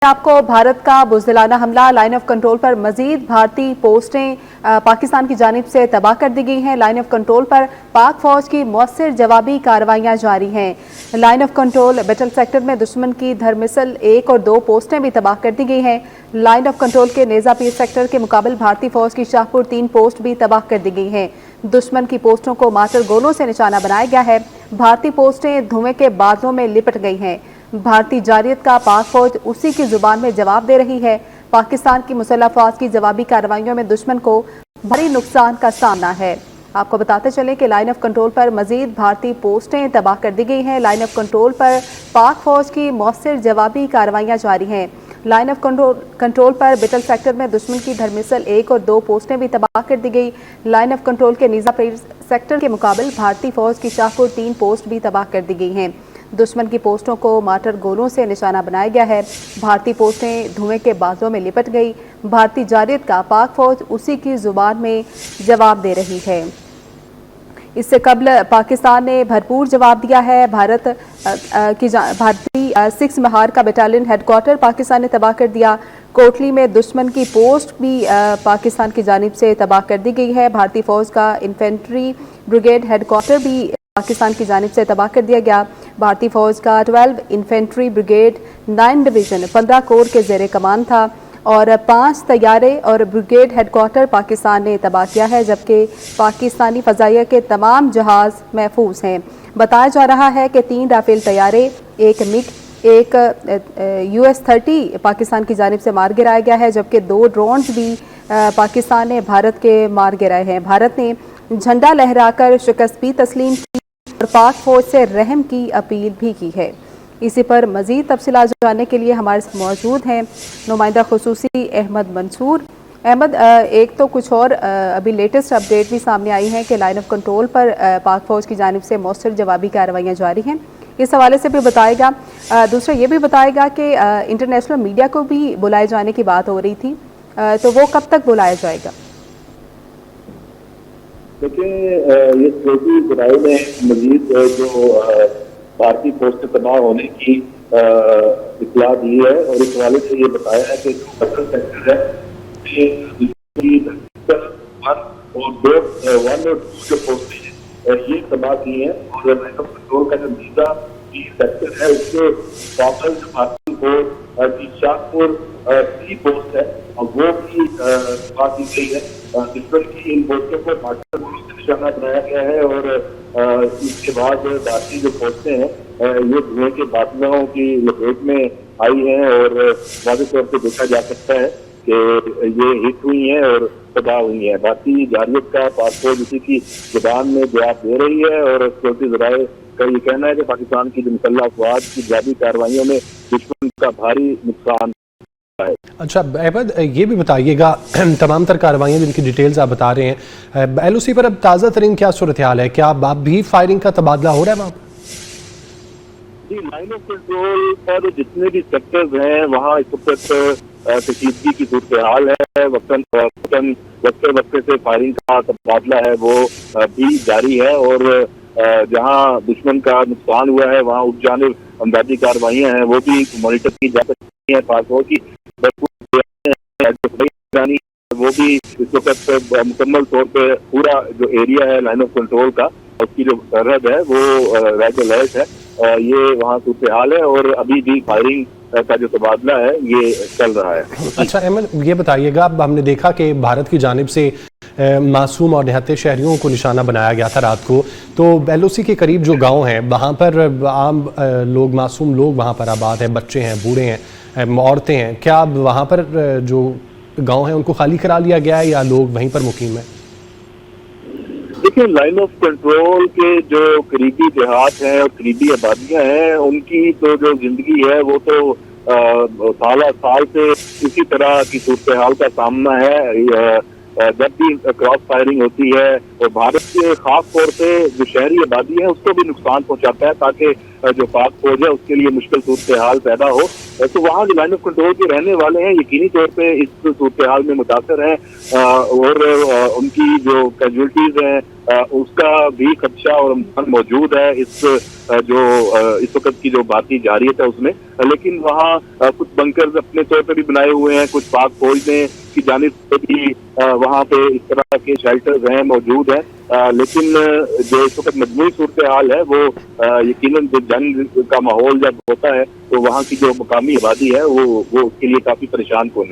आपको भारत का बुज़दिलाना हमला, लाइन ऑफ कंट्रोल पर मजीद भारतीय पोस्टें पाकिस्तान की जानिब से तबाह कर दी गई हैं। लाइन ऑफ कंट्रोल पर पाक फौज की मौसर जवाबी कार्रवाइयां जारी हैं। Line of control battle sector में दुश्मन की धर्मिसल 1 और 2 पोस्टें भी तबाह कर दी गई हैं। लाइन ऑफ कंट्रोल के नेज़ा पीर सेक्टर के मुकाबले भारतीय फौज की शाहपुर 3 पोस्ट भी तबाह कर दी गई हैं। दुश्मन की पोस्टों को मातर गोलों से निशाना बनाया गया है। भारतीय पोस्टें धुएं के बादलों में लिपट गई हैं। भारतीय जारियत का पाक फौज उसी की जुबान में जवाब दे रही है। पाकिस्तान की मुसल्लह अफवाज की जवाबी कार्रवाइयों में दुश्मन को भारी नुकसान का सामना है। आपको बताते चलें कि लाइन ऑफ कंट्रोल पर मजीद भारतीय पोस्टें तबाह कर दी गई हैं। लाइन ऑफ कंट्रोल पर पाक फौज की मौसर जवाबी कार्रवाइयां जारी हैं। लाइन ऑफ कंट्रोल पर बैटल सेक्टर में दुश्मन की धर्मिसल 1 और 2 पोस्टें भी तबाह कर दी गई। लाइन ऑफ कंट्रोल के नेज़ा पीर सेक्टर के मुकाबले भारतीय फौज की शाहपुर 3 पोस्ट भी तबाह कर दी गई हैं। दुश्मन की पोस्टों को माटर गोलों से निशाना बनाया गया है। भारतीय पोस्टें धुएं के बाजों में लिपट गई। भारतीय जारियत का पाक फौज उसी की जुबान में जवाब दे रही है। इससे कबल पाकिस्तान ने भरपूर जवाब दिया है। भारतीय 6 महार का बटालियन हेडक्वार्टर पाकिस्तान ने तबाह कर दिया। कोटली में दुश्मन की पोस्ट भी पाकिस्तान की जानिब से तबाह कर दी गई है। भारतीय फौज का इन्फेंट्री ब्रिगेड हेडक्वार्टर भी पाकिस्तान की जानिब से तबाह कर दिया गया। भारतीय फौज का 12 इन्फेंट्री ब्रिगेड 9 डिवीजन 15 कोर के ज़ेरे कमान था और 5 तैयारे और ब्रिगेड हेडक्वार्टर पाकिस्तान ने तबाह किया है, जबकि पाकिस्तानी फ़ज़ाइया के तमाम जहाज़ महफूज हैं। बताया जा रहा है कि 3 राफेल तैयारे, एक मिग, एक US-30 पाकिस्तान की जानिब से मार गिराया गया है, जबकि 2 ड्रोन्स भी पाकिस्तान ने भारत के मार गिराए हैं। भारत ने झंडा लहराकर शिकस्त भी तस्लीम की और पाक फौज से रहम की अपील भी की है। इसी पर मज़ीद तफसीलात जानने के लिए हमारे साथ मौजूद हैं नुमाइंदा खुसूसी अहमद मंसूर। अहमद, एक तो कुछ और अभी लेटेस्ट अपडेट भी सामने आई है कि लाइन ऑफ कंट्रोल पर पाक फौज की जानिब से मौसर जवाबी कार्रवाइयाँ जारी हैं, इस हवाले से भी बताएगा। दूसरा ये भी बताएगा कि इंटरनेशनल मीडिया को भी बुलाए जाने की बात हो रही थी, तो वो कब तक बुलाया जाएगा? देखिए, ये सिक्योरिटी इजराइल ने मजीद जो भारतीय पोस्ट तबाह होने की इत्तला दी है और इस हवाले से ये बताया है कि जो बैटल सेक्टर है और 2 जो पोस्टें हैं ये तबाह की हैं और लाइन ऑफ कंट्रोल का जो नेज़ा पीर सेक्टर है उसके पापल जो भारतीय फौज की शाहपुर 3 पोस्ट है और वो भी तबाह की गई है। दुश्मन की इन पोस्टों को माटर गोलों से निशाना बनाया गया है और इसके बाद भारतीय जो पोस्टें हैं ये धुएं के बादलों की लपेट में आई हैं और वाज़ेह तौर पर देखा जा सकता है कि ये हिट हुई हैं और तबाह हुई हैं। भारतीय जारियत का पाक फौज उसी की जुबान में जवाब दे रही है और सिक्योरिटी ज़राए का ये कहना है कि पाकिस्तान की जो मुसल्लह अफवाज की जवाबी कार्रवाइयों में दुश्मन का भारी नुकसान। अच्छा अहमद, ये भी बताइएगा तमाम तर कार्रवाइयाँ जिनकी डिटेल्स आप बता रहे हैं, LOC पर अब ताज़ा तरीन क्या सूरत हाल है? क्या अब भी फायरिंग का तबादला हो रहा है वहाँ पर? जी, लाइन ऑफ कंट्रोल पर जितने भी सेक्टर्स हैं वहाँ इस वक्त कशीदगी की सूरत हाल है। वक्त से फायरिंग का तबादला है वो भी जारी है और जहाँ दुश्मन का नुकसान हुआ है वहाँ उस जानिब अमदादी कार्रवाइयाँ हैं वो भी मॉनिटर की जा सकती हैं। पाक फौज की वो भी इस वक्त मुकम्मल तौर पे पूरा जो एरिया है लाइन ऑफ कंट्रोल का उसकी जो सरहद है वो रेड अलर्ट है। ये वहाँ सूरत हाल है और अभी भी फायरिंग का जो तबादला है ये चल रहा है। अच्छा अहमद, ये बताइएगा, अब हमने देखा कि भारत की जानिब से मासूम और निहत्थे शहरियों को निशाना बनाया गया था रात को, तो LOC के करीब जो गांव हैं वहाँ पर आम लोग, मासूम लोग वहाँ पर आबाद हैं, बच्चे हैं, बूढ़े हैं, औरतें हैं, क्या अब वहाँ पर जो गांव हैं उनको खाली करा लिया गया है या लोग वहीं पर मुकीम हैं? देखिए, लाइन ऑफ कंट्रोल के जो करीबी देहात हैं और करीबी आबादियां हैं उनकी तो जो जिंदगी है वो तो साल से इसी तरह की सूरत हाल का सामना है। जब भी क्रॉस फायरिंग होती है और भारत के खास तौर पे जो शहरी आबादी है उसको भी नुकसान पहुंचाता है, ताकि जो पाक फौज है उसके लिए मुश्किल सूरत हाल पैदा हो, तो वहाँ जो लाइन ऑफ कंट्रोल के रहने वाले हैं यकीनी तौर पे इस सूरत हाल में मुतासर हैं, और उनकी जो कैजुअलिटीज हैं उसका भी खदशा और अमकान मौजूद है इस इस वक्त की जो भारतीय जारियत है उसमें। लेकिन वहाँ कुछ बंकर्स अपने तौर पे भी बनाए हुए हैं, कुछ पाक फौज ने की जानिब से भी वहाँ पे इस तरह के शेल्टर्स हैं मौजूद हैं, लेकिन जो इस वक्त मजमूई सूरत हाल है वो यकीनन जो जंग का माहौल जब होता है तो वहाँ की जो मकामी आबादी है वो उसके लिए काफी परेशान कौन है।